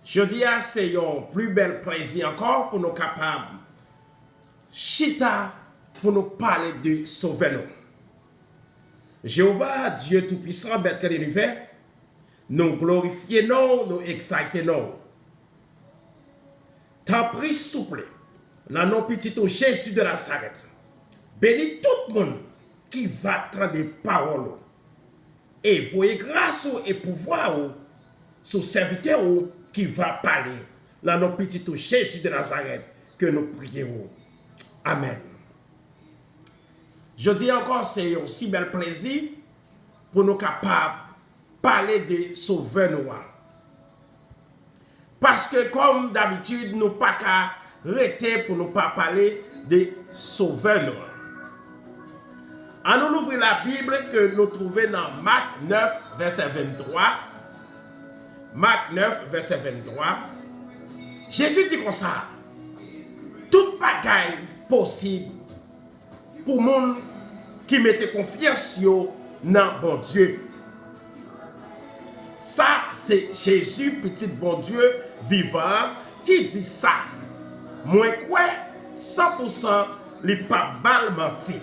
Je dis à c'est un plus bel plaisir encore pour nous capables chita pour nous parler de sauver nous. Jéhovah, Dieu Tout-Puissant, Maître de l'univers, nous glorifions, nous exaltons. T'as pris souple, dans nos petits Jésus de Nazareth. Bénis tout le monde qui va entendre des paroles. Et voyez grâce et pouvoir sur serviteur qui va parler dans nos petits Jésus de Nazareth que nous prions. Amen. Je dis encore, c'est un si bel plaisir pour nous capables de parler de sauveur noir. Parce que comme d'habitude, nous pas qu'à arrêter pour nous pas parler de sauveur noir. On nous ouvre la Bible que nous trouvons dans Marc 9, verset 23. Marc 9, verset 23. Jésus dit comme ça. Toute bagaille possible pour monde qui mette confiance dans bon Dieu. Ça, c'est Jésus, petit bon Dieu vivant, qui dit ça. Moi, quoi, 100% les pas mal menti.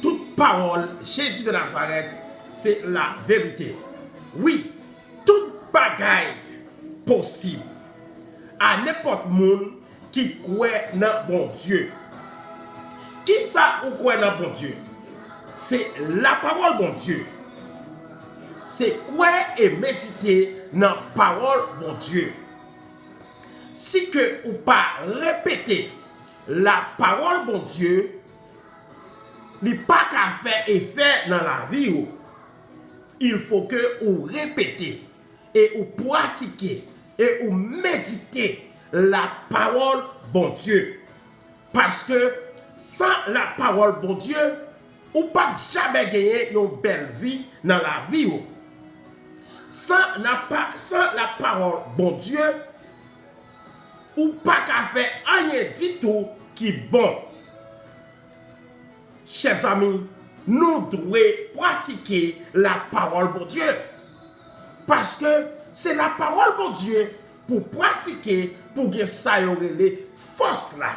Toute parole, Jésus de Nazareth, c'est la vérité. Oui, toute bagaille possible à n'importe monde qui croit dans bon Dieu. Qui ça ou croit dans bon Dieu? C'est la parole bon Dieu. C'est quoi et méditer dans la parole bon Dieu. Si que ou pas répéter la parole bon Dieu, il n'y a pas qu'à faire effet dans la vie. Il faut que vous répétez et vous pratiquez et vous méditez la parole bon Dieu. Parce que sans la parole bon Dieu, vous ne pouvez jamais gagner une belle vie dans la vie. Sans la parole bon Dieu, vous ne pouvez pas faire rien du tout qui est bon. Chers amis, nous devons pratiquer la parole bon Dieu. Parce que c'est la parole bon Dieu pour pratiquer, pour que ça y ait force là.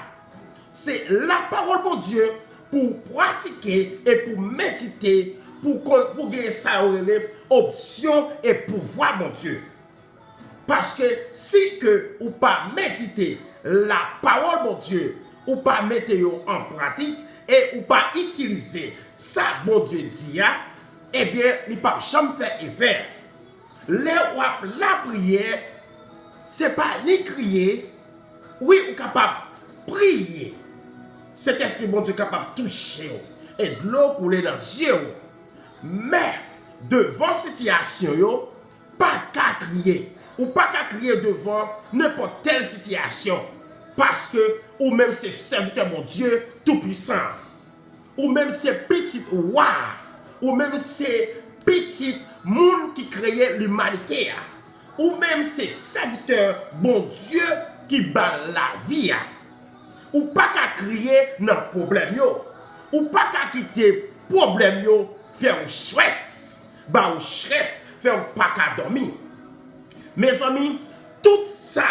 C'est la parole bon Dieu pour pratiquer et pour méditer, pour que ça y ait option et pouvoir mon Dieu. Parce que si que ou pas méditer la parole mon Dieu, ou pas mettre en pratique, et ou pas utiliser ça bon Dieu dit, eh bien, il ne peut pas jamais faire effet. La prière, ce n'est pas ni crier, oui, ou capable de prier. Cet esprit bon Dieu est capable de toucher et de l'eau couler dans les yeux. Mais, devant cette situation, pas qu'à crier. Ou pas qu'à crier devant n'importe quelle situation. Parce que, ou même c'est serviteur mon Dieu tout-puissant. Ou même c'est petit roi. Ou même c'est petit monde qui créait l'humanité. Ou même c'est serviteur bon Dieu qui bat la vie. Ou pas qu'à crier dans le problème. Ou pas qu'à quitter le problème. Faire un stress. Bah, un stress. Faire pas qu'à dormir. Mes amis, tout ça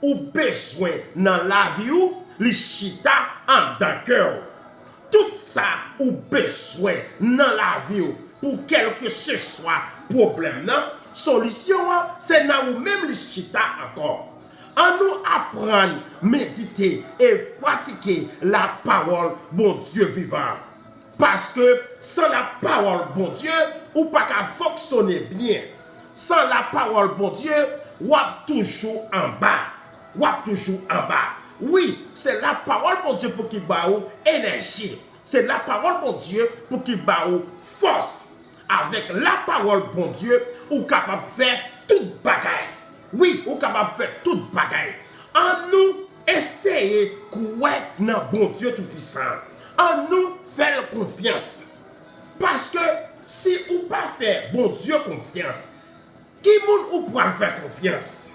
ou besoin dans la vie ou les chita en d'accord. Tout ça ou besoin dans la vie ou pour quel que ce soit problème non, solution c'est dans ou même les chita encore. En nous apprendre, méditer et pratiquer la parole bon Dieu vivant. Parce que sans la parole bon Dieu, ou pas qu'à fonctionner bien. Sans la parole bon Dieu, ou toujours en bas. Ou toujours en bas. Oui, c'est la parole bon Dieu pour qu'il baou énergie. C'est la parole bon Dieu pour qu'il baou force. Avec la parole bon Dieu, ou capable de faire toute bagaille. Oui, ou capable de faire toute bagaille. En nous, essayez croire dans bon Dieu tout-puissant. En nous, faire confiance. Parce que si ou pas faire bon Dieu confiance, qui moun ou pour faire confiance?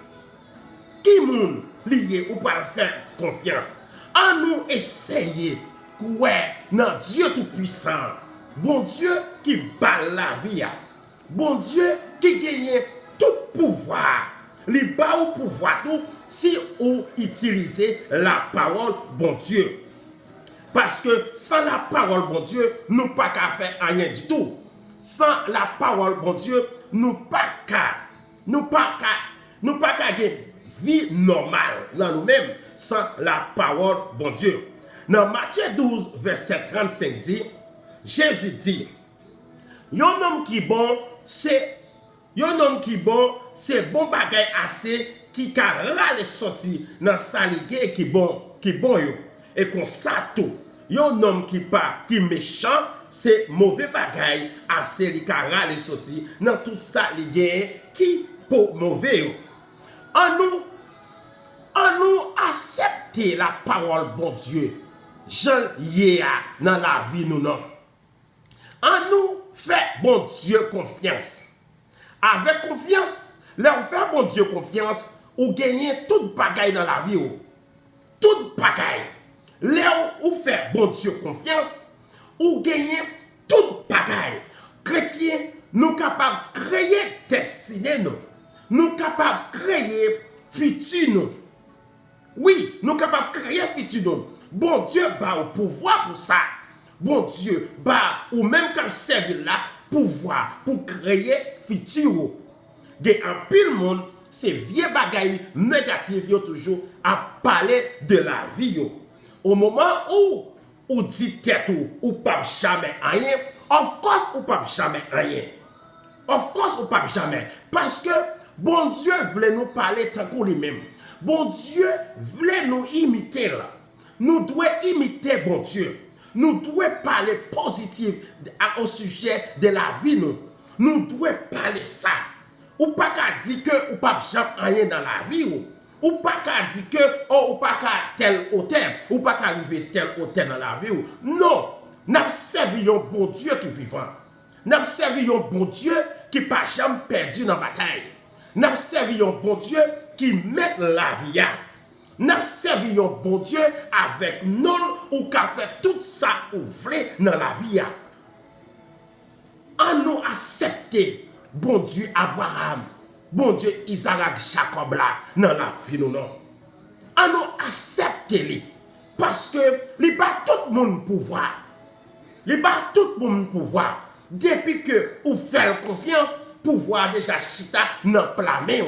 Qui moun lié ou pour faire confiance? En nous essayer croire dans Dieu tout-puissant. Bon Dieu qui bat la vie. Bon Dieu qui gagne tout pouvoir. li ba ou pouvoir tout si ou utiliser la parole bon Dieu. Parce que sans la parole bon Dieu, nous pas qu'à faire rien du tout. Sans la parole bon Dieu, nous pas qu'à gagner vie normale dans nous-mêmes sans la parole bon Dieu. Dans Matthieu 12, verset 35 dit, Jésus dit, un homme qui bon, c'est bon bagay assez qui ka rale sorti dans sa ligue qui bon yo. Et qu'on ça tout. Un homme qui méchant, c'est mauvais bagay assez li ka rale sorti dans tout ça ligue qui pour mauvais yo. En nous accepter la parole bon Dieu. Jean yéa dans la vie nous non. En nous fait bon Dieu confiance. Avec confiance, là on fait bon Dieu confiance, ou gagner toute bagaille dans la vie. Toute bagaille. Là on fait bon Dieu confiance, ou gagner toute bagaille. Chrétien, nous capables de créer destinée nous. Nous capables de créer futur nous. Oui, nous capables de créer futur nous. Bon Dieu ba au pouvoir pour ça. Bon Dieu ba ou même quand servir là pouvoir pour créer futur. Gen en pile monde c'est vieux bagaille négatif yo toujours à parler de la vie yo. Au moment où dit tête ou pas jamais rien, of course ou pas jamais rien. Of course ou pas jamais parce que bon Dieu voulait nous parler tant qu'on lui-même. Bon Dieu voulait nous imiter là. Nous devons imiter bon Dieu. Nous devons parler positif au sujet de la vie. Nous devons parler ça. Ou pas qu'à dire que ou pas jamais rien dans la vie. Ou pas qu'à dire que ou pas qu'à tel hôtel. Ou pas qu'à arriver tel hôtel dans la vie. Non. Nous servi un bon Dieu qui est vivant. Nous servi un bon Dieu qui n'a pas jamais perdu dans la bataille. Nous servi un bon Dieu qui met la vie. Nous servi un bon Dieu avec nous ou qui a fait tout ça ou vrai dans la vie. En nous accepter bon Dieu Abraham, bon Dieu Isaac, Jacob là dans la vie nous non. En nous accepter lui parce que il bat tout le monde pouvoir. Il bat tout le monde pouvoir. Depuis que vous faites confiance, pouvoir déjà chita dans la main.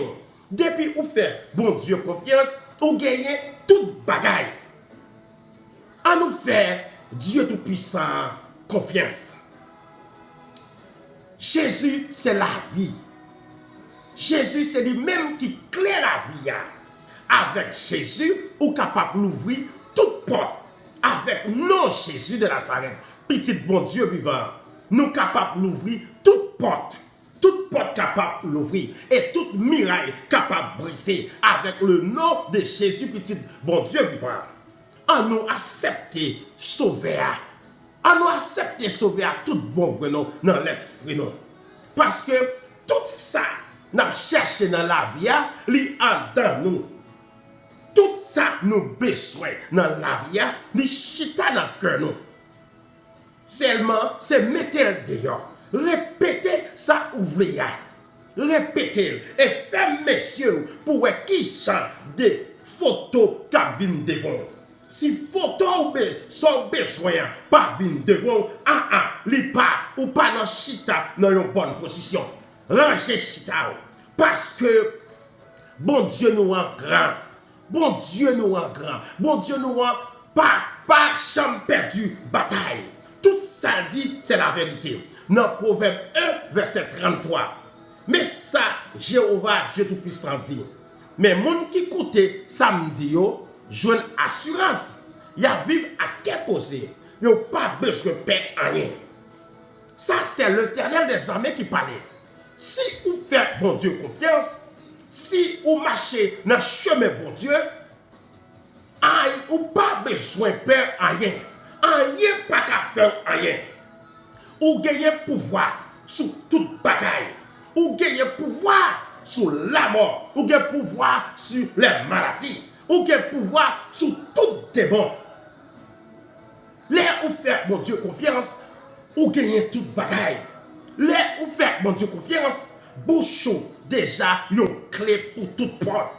Depuis que vous faites bon Dieu confiance, ou gagner toute bagaille. À nous faire Dieu Tout-Puissant confiance. Jésus, c'est la vie. Jésus, c'est lui-même qui clé la vie. Avec Jésus, ou capable d'ouvrir toute porte. Avec non Jésus de Nazareth, petit bon Dieu vivant, nous capables d'ouvrir toute porte. Toute porte capable d'ouvrir et toute muraille capable de briser avec le nom de Jésus, petit bon Dieu vivant. En nous accepter sauver. En nous accepter sauver à tout bon vrai nom dans l'esprit non. Parce que tout ça, nous cherchons dans la vie, li en dans nous. Tout ça, nous besoin dans la vie, li chita dans le cœur nous. Seulement, c'est mettre dehors. Répétez ça ouvrier. Répétez et faites messieurs pour qui chante des photos qui viennent devant. Si photos sont besoin pas viennent devant, li pas ou pas dans chita dans une bonne position. Rangez chita parce que bon Dieu nous en grand. Bon Dieu nous en grand. Bon Dieu nous en pas jamais perdu bataille. Tout ça dit c'est la vérité. Dans Proverbe 1, verset 33. Mais ça, Jéhovah, Dieu Tout-Puissant dit. Mais moun qui écoute samedi, yo, joue assurance. Y a vivre à quel posé. Yo pas besoin de payer rien. Ça, c'est l'Éternel des armées qui parle. Si vous faites bon Dieu confiance, si vous marchez dans le chemin bon Dieu, vous pas besoin de payer rien. Rien pas qu'à faire rien. Ou gagnez pouvoir sur toute bagaille. Ou gagnez pouvoir sur la mort. Ou gagnez pouvoir sur les maladies. Ou gagnez pouvoir sur tout démon. Là où fait mon Dieu confiance, ou gagnez toute bagaille. Là où fait mon Dieu confiance, bouchon, déjà une clé pour toute porte.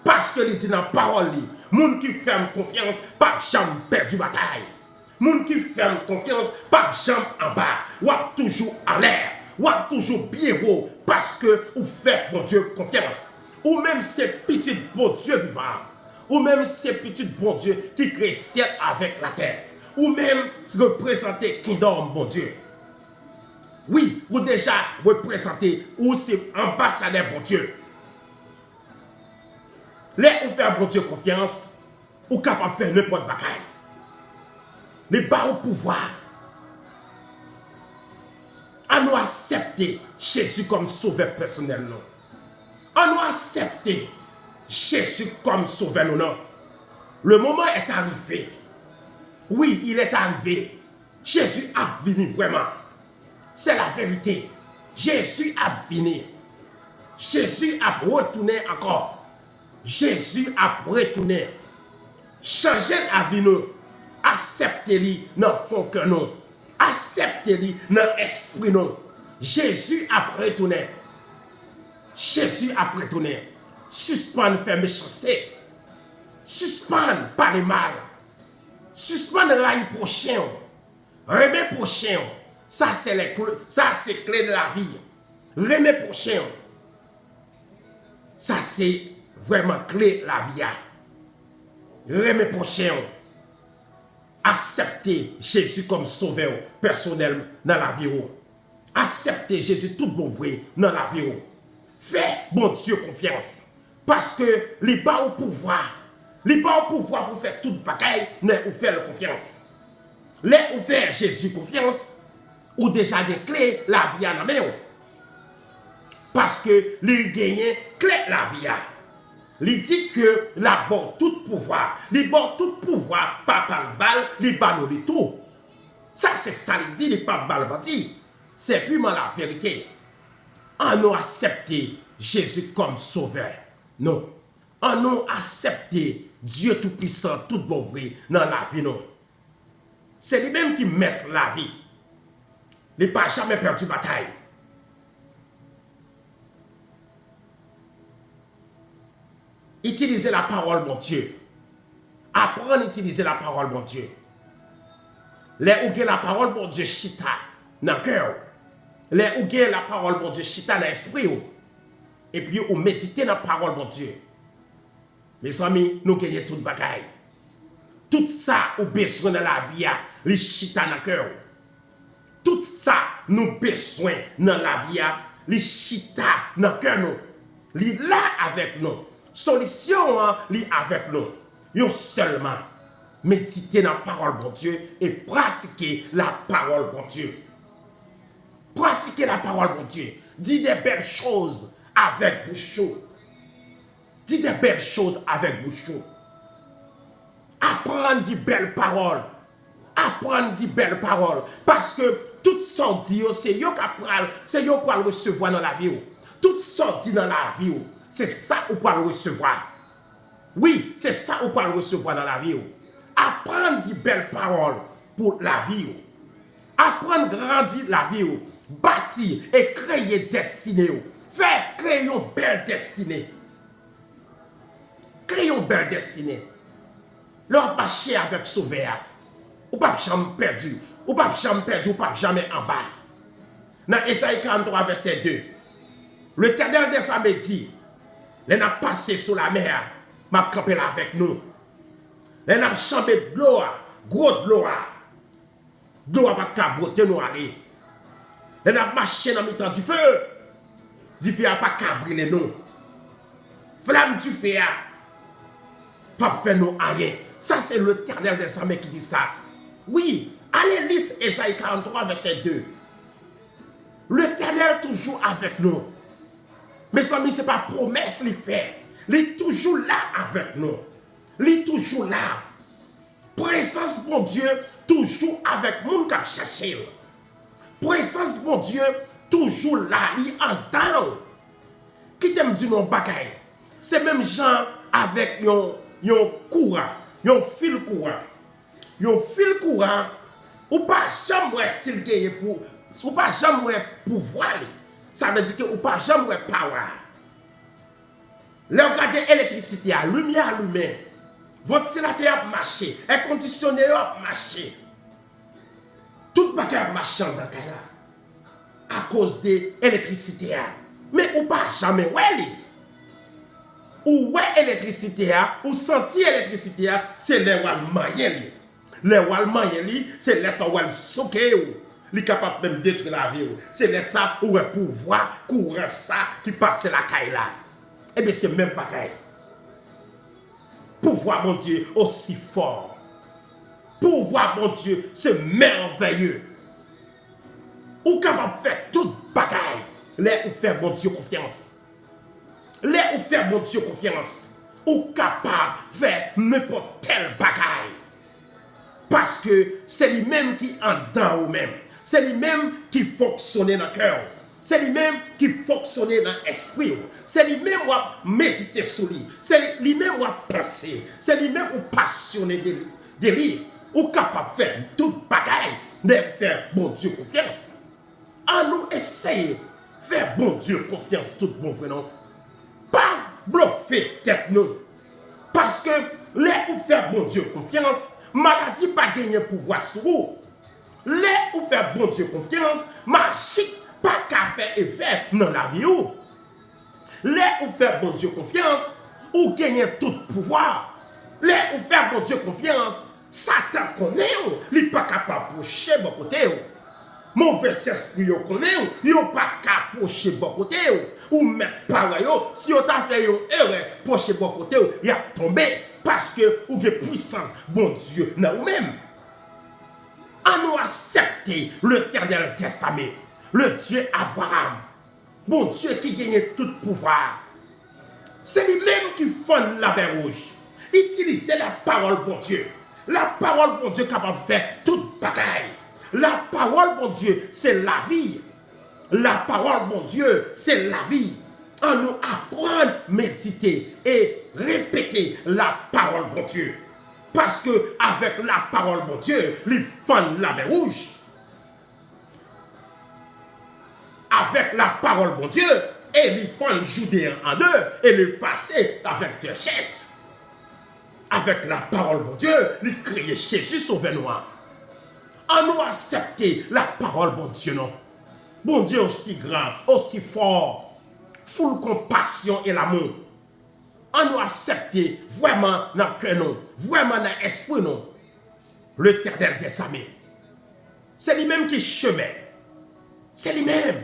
Parce que il dit dans la parole, moun qui ferme confiance, pas jamais perdu bataille. Moun qui ferme confiance, pas jamais en bas. Ou toujours en l'air. Ou toujours bien haut. Parce que vous faites mon Dieu confiance. Ou même ces petits bon Dieu vivants. Ou même ces petits bon Dieu qui créent ciel avec la terre. Ou même représenter Kingdom, bon Dieu. Oui, ou déjà représenter, ou c'est ambassadeur, bon Dieu. Là, on fait bon Dieu confiance, ou capable de faire n'importe quoi. Les bas au pouvoir. À nous accepter Jésus comme sauveur personnel, non. À nous accepter Jésus comme sauveur, non. Le moment est arrivé. Oui, il est arrivé. Jésus a venu vraiment. C'est la vérité. Jésus a venu. Jésus a retourné encore. Jésus a retourné. Changer la vie nous. Acceptez-le dans le fond que nous. Acceptez-le dans l'esprit nous. Jésus a retourné. Jésus a retourné. Suspendre faire méchanceté. Suspendre parler mal. Suspendre railler prochain. Remettre prochain. Ça c'est clé de la vie. Remettre prochain. Ça c'est vraiment clé de la vie. Remettre prochain. Accepter Jésus comme sauveur personnel dans la vie. Accepter Jésus tout bon vrai dans la vie. Fais bon Dieu confiance. Parce que les bas au pouvoir. Les bas au pouvoir pour faire toute bagaille, mais ou faire confiance. Les ou faire Jésus confiance, ou déjà des clés la vie à la main. Parce que les gagnent clé la vie. Il dit que la bon tout pouvoir, les bon tout pouvoir, pas par balle, les ballons de tout. Ça c'est ça, il dit, les pas balle bâti. C'est purement la vérité. En nous accepter Jésus comme sauveur. Non. En nous accepter Dieu Tout-Puissant, tout bon vrai dans la vie. Non. C'est lui-même qui met la vie. Il n'a pas jamais perdu bataille. Utilisez la parole, mon Dieu. Apprendre à utiliser la parole, mon Dieu. Les ou la parole, mon Dieu, chita dans le cœur. Les ou la parole, mon Dieu, chita dans l'esprit. Et puis, ou méditer dans la parole, mon Dieu. Mes amis, nous gagnons toute bagaille. Tout ça, ou besoin dans la vie, les chita dans le cœur. Tout ça, nous besoin dans la vie, les chita dans le cœur. Les là avec nous. Solution, li avec nous. Yo seulement méditer dans la parole, bon Dieu, et pratiquer la parole, bon Dieu. Pratiquer la parole, bon Dieu. Dis des belles choses avec bouche chaude. Dis des belles choses avec bouche chaude. Apprendre des belles paroles. Apprendre des belles paroles. Parce que tout ça dit, c'est yo capral, c'est yo pour le recevoir dans la vie. Tout ça dit dans la vie. C'est ça ou pas le recevoir. Oui, c'est ça ou pas le recevoir dans la vie. Apprendre des belles paroles pour la vie. Apprendre à grandir la vie. Bâtir et créer destinée. Faire créer une belle destinée. Créer une belle destinée. Leur marcher avec sauveur. Ou pas jamais perdu. Ou pas jamais perdu. Ou pas jamais en bas. Dans Esaïe 43, verset 2. L'Éternel des armées dit. Les n'a passé sous la mer, m'a campé là avec nous. Les n'a chambé de l'eau, gros de l'eau. De l'eau va cabroter nous aller. Les n'a marché dans le temps du feu. Du feu n'a pas cabrilé nous. Flamme du feu n'a pas fait nous rien. Ça c'est l'Éternel des armées qui dit ça. Oui, allez lire Esaïe 43, verset 2. L'Éternel toujours avec nous. Mes amis, ce n'est pas promesse qu'il fait. Il est toujours là avec nous. Il est toujours là. Présence, mon Dieu, toujours avec nous qui cherche. Présence, mon Dieu, toujours là. Il entend. Qui t'aime dire non bagaille? C'est même gens avec un courant, un fil courant. Un fil courant, ou pas jamais s'il gagne pour, ou pas jamais pouvoir. Ça veut dire que ou pas jamais power. Là, regardez l'électricité, la lumière allumée, ventilateur a marché, air conditionné a marché. Tout le a marché dans le cas à cause de l'électricité. Mais ou pas jamais, ouais, ou ouais, l'électricité, ou senti l'électricité, c'est les Walmayen. Les Walmayen, c'est les ça Wal soké. Il est capable même de détruire la vie. C'est les ça où est pouvoir courir ça qui passe la caille là. Eh bien, c'est même pas caille. Pouvoir, mon Dieu, aussi fort. Pouvoir, mon Dieu, c'est merveilleux. Ou capable de faire toute bagaille. Les ou faire, mon Dieu, confiance. Les ou faire, mon Dieu, confiance. Ou capable de faire n'importe quelle bagaille. Parce que c'est lui-même qui en dans vous-même. C'est lui-même qui fonctionne dans le cœur. C'est lui-même qui fonctionne dans l'esprit. C'est lui-même qui va méditer sur lui. C'est lui-même qui va penser. C'est lui-même qui est passionné de lui. Ou capable de faire toute bagaille. De faire bon Dieu confiance. À nous essayer de faire bon Dieu confiance tout bon vrai non. Pas bluffer tête nous. Parce que les ou faire bon Dieu confiance, maladie pas gagner pouvoir sur vous. Les ou faire bon Dieu confiance, magique pas qu'à faire effet dans la vie. Les ou faire bon Dieu confiance, ou gagner tout pouvoir. Les ou faire bon Dieu confiance, Satan connaît, il n'est pas capable de pousser bon côté. Mauvais esprit connaît, il n'est pas capable de pousser bon côté. Ou même pareil, si on t'a fait une erreur pour pousser bon côté, il a tombé parce que vous avez puissance, bon Dieu, dans vous-même. À nous accepter l'Éternel Testament, le Dieu Abraham, bon Dieu qui gagne tout pouvoir. C'est lui-même qui fonde la mer rouge. Utilisez la parole, bon Dieu. La parole, bon Dieu, capable de faire toute bataille. La parole, bon Dieu, c'est la vie. La parole, bon Dieu, c'est la vie. À nous apprendre, méditer et répéter la parole, bon Dieu. Parce que avec la parole, mon Dieu, il fonde la mer rouge. Avec la parole, mon Dieu, et il fonde Judée en deux, et il passait avec deux chaises. Avec la parole, mon Dieu, il criait Jésus sauve-nous. En nous accepter la parole, mon Dieu, non. Bon Dieu aussi grand, aussi fort, full compassion et l'amour. En nous accepter vraiment dans le cœur, non, vraiment dans l'esprit, non, l'Éternel des armées. C'est lui-même qui chemin. C'est lui-même.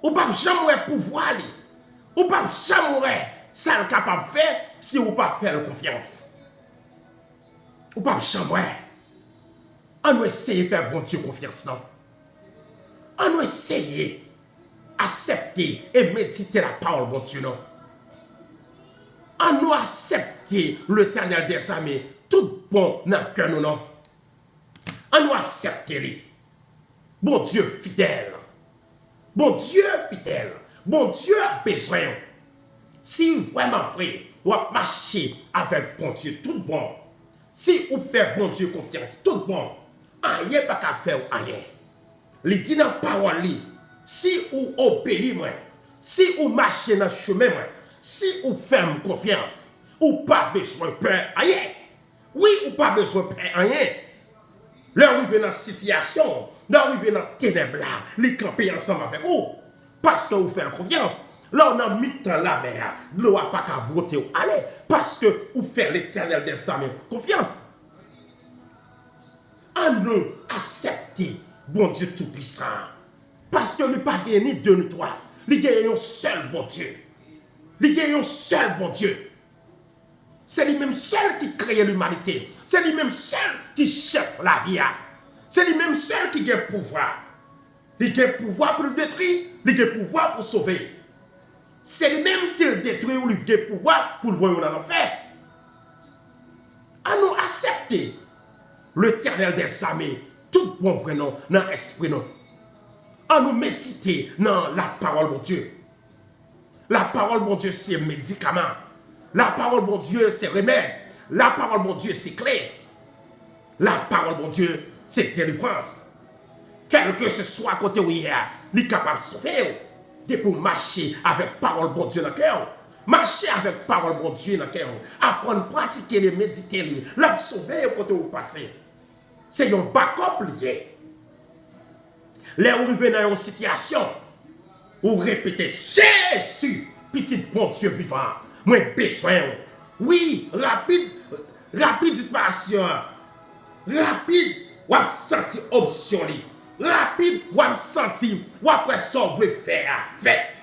Ou pas jamais pouvoir, ou pas jamais ça capable de faire si ou pas faire confiance. Ou pas jamais. On nous essayer de faire bon Dieu confiance, non. On nous essayer accepter et méditer la parole, bon Dieu, non. On nous accepter l'Éternel des armées, tout bon dans le cœur, non. On nous accepter lui. Bon Dieu fidèle. Bon Dieu fidèle. Bon Dieu a besoin. Si vraiment vrai, vous marchez avec bon Dieu, tout bon. Si vous faites bon Dieu confiance, tout bon. Rien pas qu'à faire rien. Il dit dans la parole, si vous obéissez, si vous marchez dans le chemin, si vous faites confiance, ou pas besoin de peur rien. Oui, ou pas besoin de peur rien. Là, vous venez dans la situation, là, vous venez dans la ténèbre, les camper ensemble avec vous. Parce que vous faites confiance. Là, on a mis dans la mer, l'eau n'a pas qu'à broter. Allez, parce que vous faites l'Éternel des armées confiance. En nous accepter, bon Dieu Tout-Puissant. Parce que nous pas ni deux ni trois. Nous gagnons un seul bon Dieu. Nous gagnons un seul bon Dieu. C'est lui-même seul qui crée l'humanité. C'est lui-même seul qui chef la vie. C'est lui-même seul qui a le pouvoir. Il a le pouvoir pour le détruire. Il a le pouvoir pour sauver. C'est lui-même s'il détruit ou il a le pouvoir pour le voir dans l'enfer. À nous accepter l'Éternel des armées, tout bon vrai nom, dans l'esprit non. À nous méditer dans la parole, mon Dieu. La parole, mon Dieu, c'est médicament. La parole, mon Dieu, c'est remède. La parole, mon Dieu, c'est clé. La parole, mon Dieu, c'est délivrance. Quel que ce soit côté où il y a, li capable de sauver. De pour marcher avec parole bon Dieu dans le cœur. Marcher avec parole bon Dieu dans le cœur. Apprendre à pratiquer les méditer, la sauver quand vous passez. C'est un backup lié. Là où vous venez dans une situation, vous répétez Jésus, petit bon Dieu vivant. Moi besoin. Oui, rapide disparition. Rapide, ou senti option li. Rapide, ou senti, ou après ça, vous faire. Faites.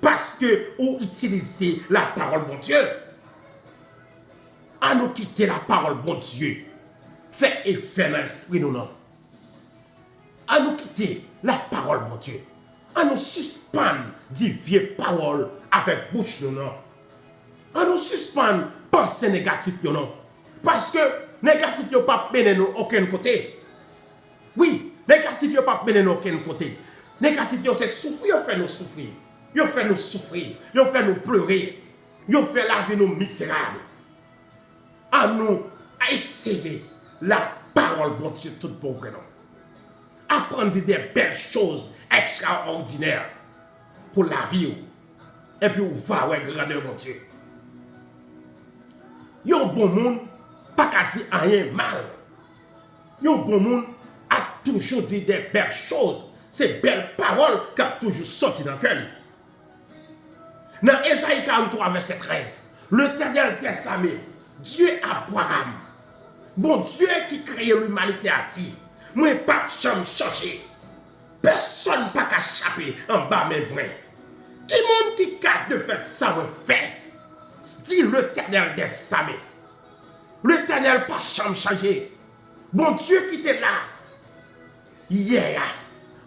Parce que vous utilisez la parole bon Dieu. À nous quitter la parole bon Dieu. Fait effet dans l'esprit nous non. À nous quitter la parole bon Dieu. À nous suspendre des vieilles paroles avec bouche nous non. À nous suspendre pensée négative non. Parce que négatif yo pas mener nous aucun côté. Oui, négatif yo pas mener nous aucun côté. Négatif yo c'est souffrir, yo fait nous souffrir. Yo fait nous souffrir, yo fait nous pleurer. Yo fait la vie nous misérable. À nous à essayer la parole bon Dieu toute pauvre non. Apprendre des belles choses extraordinaires pour la vie. Et puis on va ouais grandeur mon Dieu. Yo bon monde pas qu'à dire rien mal. Yo bon monde a toujours dit des belles choses. Ces belles paroles qui ont toujours sorti dans le cœur. Dans Ésaïe 43, verset 13, l'Éternel Tessamé, Dieu Abraham, bon Dieu qui crée l'humanité a dit, moi pas jamais changer. Personne pas qu'à échapper en bas mes bras. Qui monde qui garde de fait ça me fait? Dit l'Éternel Tessamé. L'Éternel pas jamais changé. Bon Dieu qui était là hier.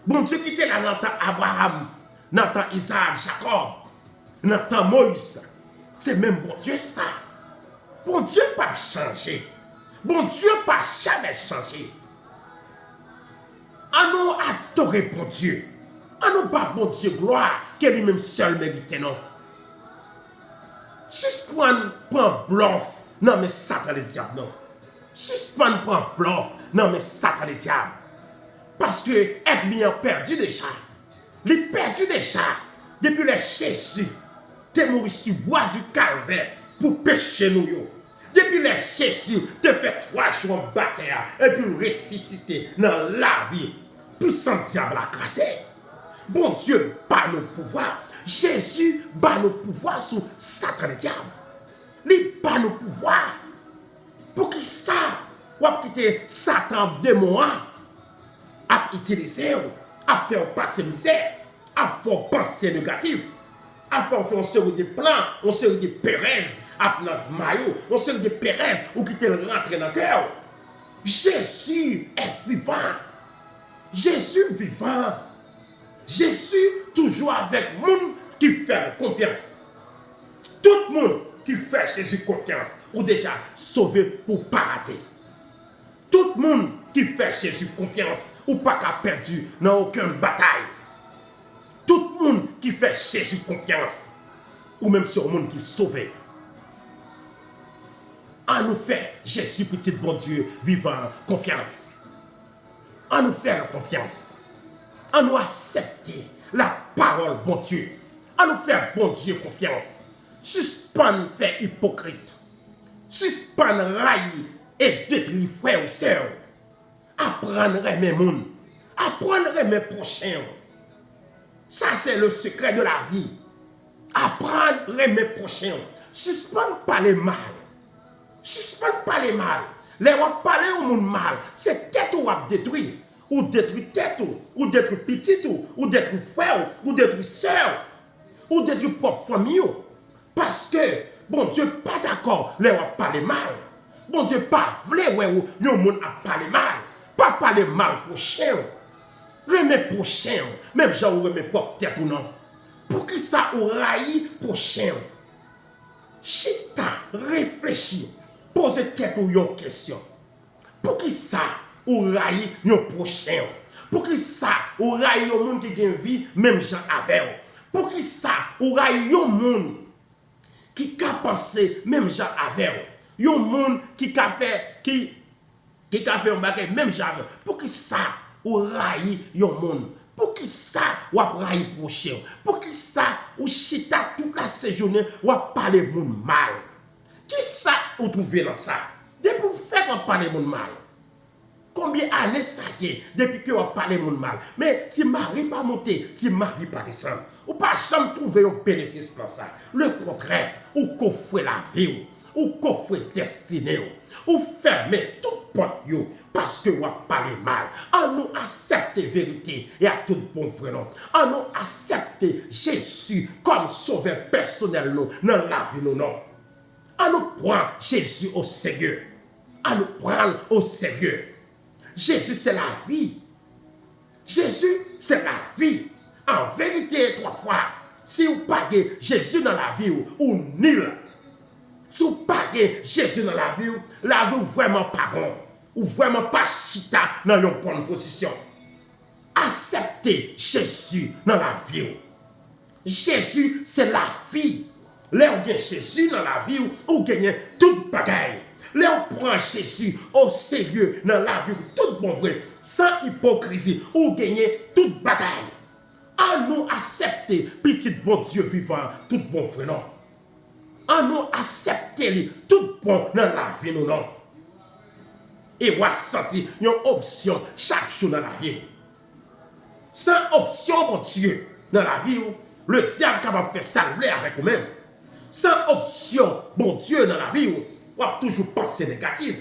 Bon Dieu qui était là dans le temps Abraham, dans le temps Isaac, Jacob, dans le temps Moïse. C'est même bon Dieu ça. Bon Dieu pas changé. Bon Dieu pas jamais changé. À nous adorer bon Dieu. À nous pas bon Dieu gloire que lui-même seul mérite non. Suspendre prend bluff. Non mais Satan le diable non. Suspendre prend bluff. Non mais Satan le diable. Parce que ennemi a perdu déjà. Il a perdu déjà. Depuis le Jésus, tu es mort sur bois du calvaire pour pécher nous. Depuis le Jésus, tu fait 3 jours en bataille et puis ressuscité dans la vie. Puissant diable a crasé. Bon Dieu, bat nos pouvoirs. Jésus bat nos pouvoirs sur Satan le diable. Il bat nos pouvoirs. Pour qui ça, ou à quitter Satan démon à utiliser, à faire passer misère, à faire penser négatif, à faire une série de plans, une série de Pérez, à notre maillot, une série de Pérez, ou qui te rentre dans le cœur. Jésus est vivant. Jésus vivant. Jésus toujours avec le monde qui fait confiance. Tout le monde qui fait Jésus confiance, ou déjà sauvé pour paradis. Tout le monde qui fait Jésus confiance, ou pas qu'à perdu dans aucune bataille. Tout le monde qui fait Jésus confiance, ou même sur le monde qui est sauvé. À nous faire Jésus petit bon Dieu vivant confiance. À nous faire confiance. À nous accepter la parole bon Dieu. À nous faire bon Dieu confiance. Suspendre faire hypocrite. Suspendre railler et détruire frères ou sœurs. Apprendre à aimer monde. Apprendre à aimer prochain. Ça c'est le secret de la vie. Apprendre à aimer prochain. Suspendre parler mal. Suspendre parler mal. Les gens parler au monde mal, c'est tête ou à détruire. Ou détruire tête ou détruire petit ou détruire frère ou détruire soeur ou détruire propre famille. Parce que bon Dieu pas d'accord, les gens parler mal. Bon Dieu pas voulait ouais yon monde a parler mal. Pas parler mal pour chien. Remet pour chien, même gens ou remet propre tête ou non. Pour qui ça ou raï pour chien. Chita, réfléchis. Posez tête ou yon question. Pour qui ça ou raï yon prochain? Pour qui ça ou raï yon monde qui gen vie même gens avec? Pour qui ça ou raï yon monde qui ka penser même gens avec? Yon monde qui ka fait qui ka fait un bagage même gens avec? Pour qui ça ou raï yon monde Pour qui ça, ou a braille prochain? Pour qui ça, ou chita toute la séjournée, ou a parlé moun mal? Qui ça, ou trouvé dans ça? Depuis vous faites, ou parler moun mal? Combien d'années ça fait depuis que vous parlez mon mal? Mais tu mari pas monter, tu mari pas descendre. Ou pas jamais trouver un bénéfice dans ça. Le contraire, ou coffrer la vie, ou coffrer destinée, ou fermer toute porte parce que vous parlez mal. En nous accepter vérité et à tout bon vrai non. En nous accepter Jésus comme sauveur personnel nous dans la vie nous non. En nous prendre Jésus au sérieux. En nous prendre au sérieux. Jésus, c'est la vie. Jésus, c'est la vie. En vérité, trois fois, si vous pagez Jésus dans la vie, ou nul. Si vous pagez Jésus dans la vie vraiment pas bon. Ou vraiment pas chita dans une bonne position. Acceptez Jésus dans la vie. Jésus, c'est la vie. Là, vous gagnez Jésus dans la vie, vous gagnez toute bagaille. Là, on prend Jésus au sérieux dans la vie, tout bon vrai, sans hypocrisie, ou gagner toute bagaille. En nous accepter, petit bon Dieu vivant, tout bon vrai, non. En nous accepter, tout bon dans la vie, nous, non. Et vous senti une option chaque jour dans la vie. Sans option, mon Dieu, dans la vie, le diable est capable de faire salver avec vous-même. Sans option, bon Dieu, dans la vie, ou toujours penser négatif.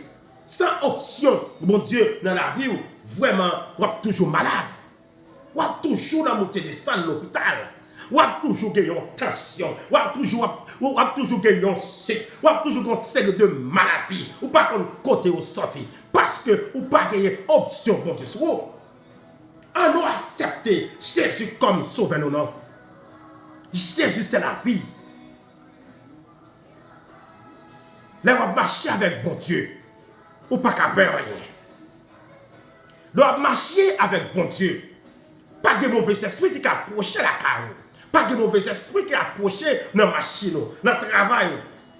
Sans option, mon Dieu, dans la vie, vraiment, ou toujours malade. Ou toujours dans montée descendre l'hôpital. Ou toujours gagner une tension. Ou toujours gagner un sick. Ou toujours une série de maladies. Ou pas qu'on côté au sorti. Parce que ou pas gagner option bon Dieu. En nous accepter Jésus comme sauveur nous non. Jésus c'est la vie. Là, on va marcher avec bon Dieu. Ou pas qu'à faire rien. Là, on va marcher avec bon Dieu. Pas de mauvais esprit qui a approché la carrière. Pas de mauvais esprit qui a approché dans la machine, dans le travail.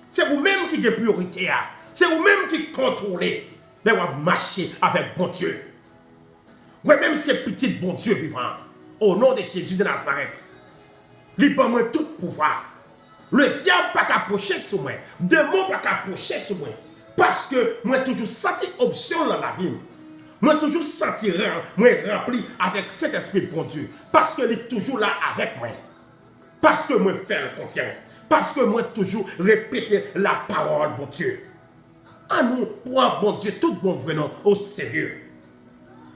C'est vous-même qui avez priorité. C'est vous-même qui contrôlez. Mais on va marcher avec bon Dieu. Moi-même, c'est petit bon Dieu vivant. Au nom de Jésus de Nazareth. Libre-moi tout pouvoir. Le diable pas approcher sur moi. Démon pas approcher sur moi. Parce que moi toujours senti option dans la vie. Moi toujours senti moi rempli avec cet esprit de bon Dieu. Parce que il est toujours là avec moi. Parce que moi fais confiance. Parce que moi toujours répéter la parole de bon Dieu. À nous prendre bon Dieu tout bon vrai non au sérieux.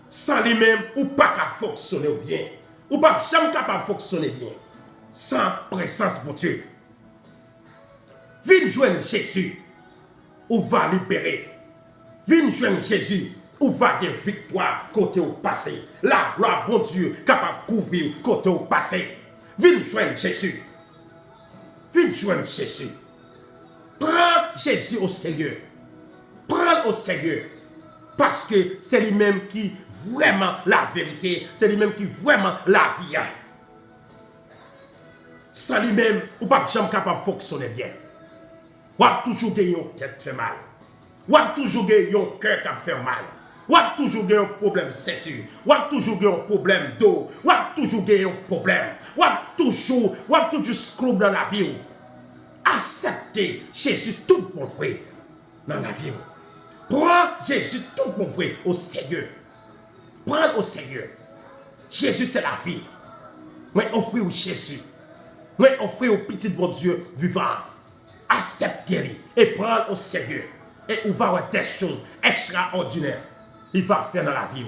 Sans lui-même ou pas capable fonctionner bien. Ou pas jamais capable fonctionner bien. Sans présence de bon Dieu. Viens joindre Jésus, ou va libérer. Viens joindre Jésus, ou va de victoire côté au passé. La gloire, bon Dieu, capable de couvrir côté au passé. Viens joindre Jésus. Viens joindre Jésus. Prends Jésus au sérieux. Prends au sérieux. Parce que c'est lui-même qui vraiment la vérité. C'est lui-même qui vraiment la vie. Sans lui-même, ou pas jamais capable de fonctionner bien. Ou toujours gagner une tête fait mal. Ou toujours gagner un cœur qui fait mal. Ou toujours gagner un problème de ceinture. Ou toujours gagner un problème d'eau. Ou toujours gagner un problème. Ou toujours scrub dans la vie. Acceptez Jésus tout mon vrai dans la vie. Prends Jésus tout mon vrai au sérieux. Prends au sérieux. Jésus c'est la vie. Moi offrir au Jésus. Moi offrir au petit bon Dieu vivant. Acceptez-le et prendre au sérieux. Et on va voir des choses extraordinaires. Il va faire dans la vie.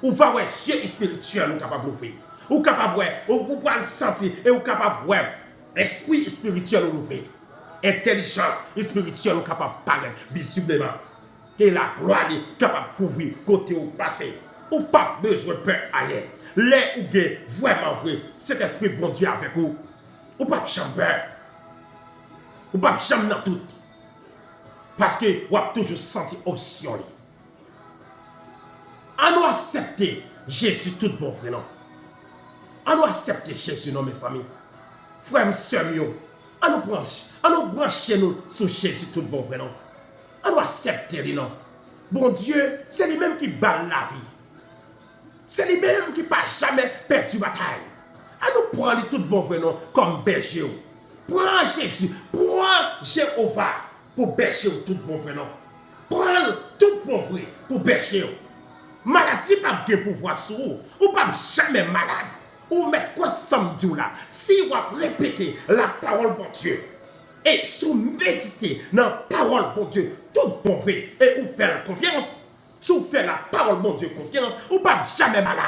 On va voir cieux spirituels capable d'ouvrir. Ou capable ou le sentir et ou capable voir esprit spirituel ouvrir. Intelligence spirituelle capable de parler visiblement. Et la gloire est capable de couvrir côté au passé. Ou pas besoin de peur ailleurs. Les ou bien vraiment vrai, cet esprit bon Dieu avec vous. Ou pas chambre. Ou pas jamais dans tout. Parce que vous avez toujours senti option. On doit accepter Jésus tout bon frère non. On doit accepter Jésus non mes amis. Frères et sœurs, on nous brancher nous sur Jésus tout bon frère non. On doit accepter lui non. Bon Dieu, c'est lui-même qui bat la vie. C'est lui-même qui n'a jamais perdu bataille. À nous prendre tout bon vrai non comme berger. Prends Jésus, prends Jéhovah pour berger tout bon vrai non. Prends tout bon vrai pour berger. Maladie pas de pouvoir sur vous, ou pas jamais malade. Ou mettre quoi samedi là, si vous répétez la parole de Dieu et sous méditer dans la parole de Dieu, tout bon vrai, et vous faire confiance, si vous faites la parole de Dieu confiance, ou pas jamais malade.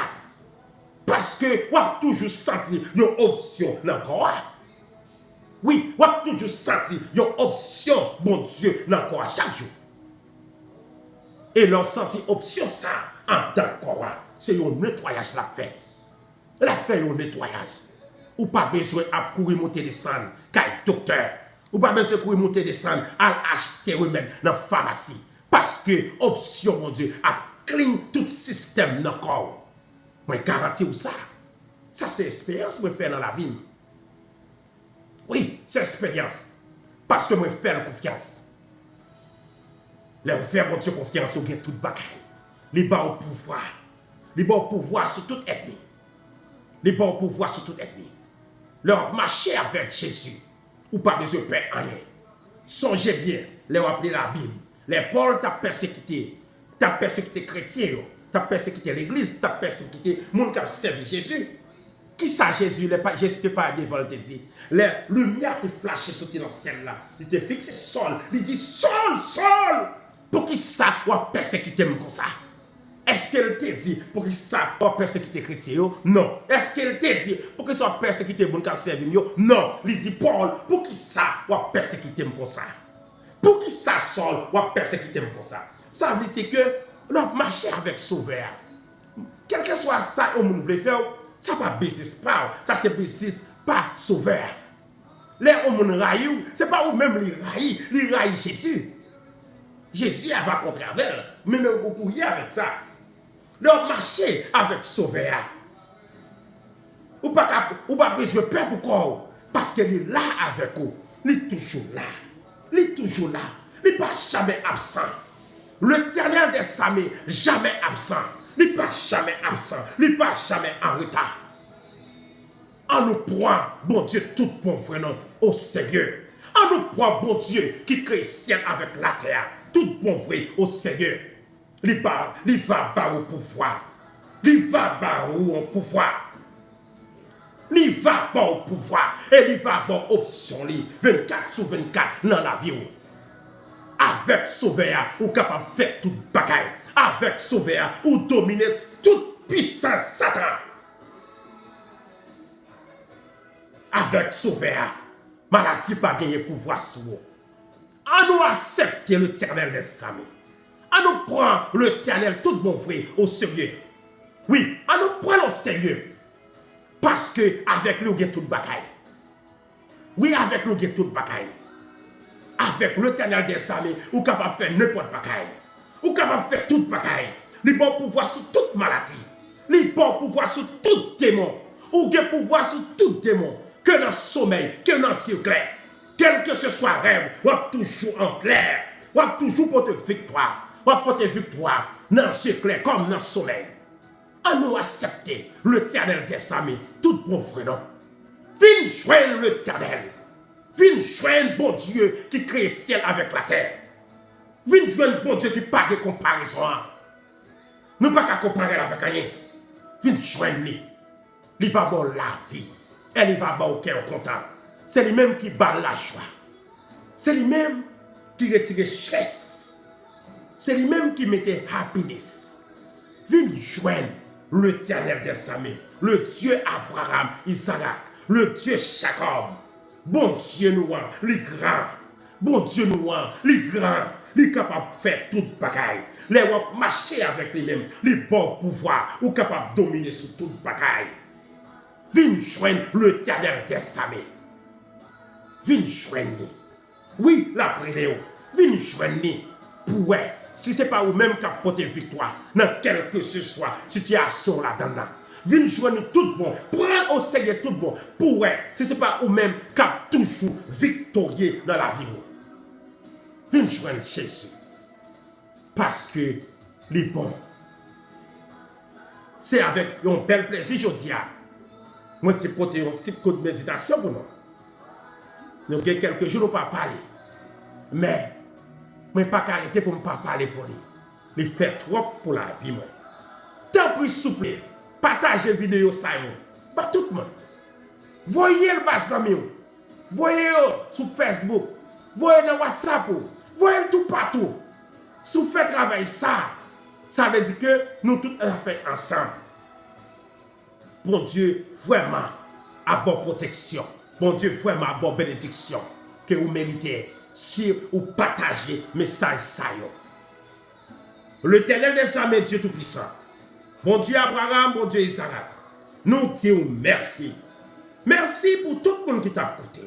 Parce que vous avez toujours senti une option dans le corps. Oui, vous avez toujours senti une option, bon Dieu, dans le corps chaque jour. Et l'on senti option ça en dans le corps. C'est un nettoyage la fait. La fait un nettoyage. Ou pas besoin de courir monter descendre, car docteur. Ou pas besoin de courir monter descendre, à acheter remède dans la pharmacie. Parce que option, mon Dieu, a clean tout le système dans le corps. Moi, garantis ça. Ça, c'est expérience que je fais dans la vie. Oui, c'est expérience. Parce que je fais confiance. Les faire mon Dieu confiance, vous avez toute bagaille. Les bas au pouvoir. Les bas au pouvoir sur toute ethnie. Les bas au pouvoir sur toute ethnie. Leur marcher avec Jésus. Ou pas besoin de faire rien. Songez bien, les rappeler la Bible. Les Paul t'a persécuté. T'as persécuté chrétien. T'as persécuté l'église. T'as persécuté les gens qui ont servi Jésus. Qui ça Jésus? Jésus n'était pas devant le te dit. Les lumières te flashent sur dans le ciel là. Il te fixe sol. Il dit sol, sol. Pour qui ça va persécuter comme ça? Est-ce qu'elle te dit pour qui ça va persécuter les chrétiens? Non. Est-ce qu'elle te dit pour que ça va persécuter les gens qui ont servi? Non. Il dit Paul, pour qui ça va persécuter comme ça? Pour qui ça sol va persécuter comme ça? Ça veut dire que l'on marche avec sauveur. Quel que soit ça, on veut faire, ça n'est pas business pas. Ça c'est business pas sauveur. Les hommes raillent, ce n'est pas eux-mêmes les raillent Jésus. Jésus va contre avec, mais même vous pourriez avec ça. Leur marcher avec sauveur. Ou pas besoin de peur pourquoi? Parce qu'il est là avec vous. Il est toujours là. Il est toujours là. Il n'est pas jamais absent. L'Éternel des armées, jamais absent. Il n'est pas jamais absent. Il n'est pas jamais en retard. En nous prend, bon Dieu, tout bon vrai nom, au sérieux. En nous prend, bon Dieu, qui crée le ciel avec la terre. Tout bon vrai au Seigneur. Il va bas au pouvoir. Il va bas au pouvoir. Il va bas au pouvoir. Et il va bas option 24 sur 24 dans la vie. Avec sauveur, ou capable de faire toute bagaille. Avec sauveur, ou dominer toute puissance Satan. Avec sauveur, maladie pas gagner pouvoir sur vous. À nous accepter l'Éternel des armées. À nous prendre l'Éternel tout bon vrai au sérieux. Oui, à nous prendre au sérieux. Parce que avec lui, on a toute bataille. Oui, avec lui, on a toute bataille. Avec l'Éternel des armées, on est capable de faire n'importe bataille. On est capable de faire toute bataille. Il a pouvoir sur toute maladie. Il a pouvoir sur tout démon. On a pouvoir sur tout démon. Que dans le sommeil, que dans le cirque. Quel que ce soit rêve, on a toujours en clair. On a toujours porter victoire. On a porter victoire dans ce clair comme dans le soleil. À nous accepter l'Éternel des armées, tout bon frère. Non? Viens joindre l'Éternel. Viens joindre bon Dieu qui crée le ciel avec la terre. Viens joindre bon Dieu qui n'a pas de comparaison. Nous ne pouvons pas comparer avec rien. Viens joindre lui. Il va bon la vie. Et il va bon au cœur content. C'est lui-même qui bat la joie. C'est lui-même qui retire stress. C'est lui-même qui mette happiness. Viens joindre l'Éternel des armées, le Dieu Abraham, Isaac, le Dieu Jacob. Bon Dieu nous, les grands. Bon Dieu nous, les grands. Les capables de faire toute bagaille. Les wap marcher avec lui-même. Les bons pouvoirs. Ou capables de dominer sur toute bagaille. Viens joindre l'Éternel des armées. Viens joindre. Oui, la prière. Viens joindre. Pour si ce n'est pas vous-même qui portez victoire, dans quelle que ce soit situation là-dedans. Viens joindre tout bon. Prends au Seigneur tout bon. Pour si ce n'est pas vous-même qui toujours victorieux dans la vie. Viens joindre Jésus. Parce que les bons. c'est avec un bel plaisir, je dis. Moi, je porte un petit coup de méditation pour nous. Nous avons quelques jours, nous pas parler. Mais, je ne pas arrêter pour ne pas parler pour lui. Il fait trop pour la vie, moi. Tant plus souple, partagez la vidéo, ça, pas tout le monde. Voyez le bas amis, voyez sur Facebook, voyez dans WhatsApp, voyez tout partout. Si vous faites travail ça, ça veut dire que nous tous on fait ensemble. Bon Dieu, vraiment, à bonne protection. Bon Dieu, vraiment, à bonne bénédiction que vous méritez si vous partagez le message ça. L'Éternel des armées, Dieu Tout-Puissant. Bon Dieu Abraham, bon Dieu Isaac. Nous disons merci. Merci pour tout le monde qui t'a écouté.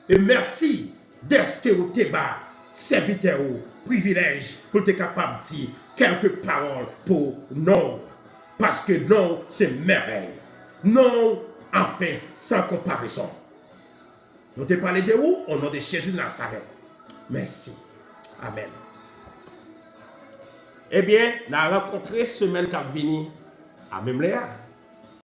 Et merci d'être que vous êtes serviteur ou privilège pour être capable de dire quelques paroles pour nous. Parce que non, c'est merveille. Non, enfin, sans comparaison. Nous te parlé de vous au nom de Jésus de Nazareth. Merci. Amen. Eh bien, nous avons rencontré semaine qui a venu à Memléa.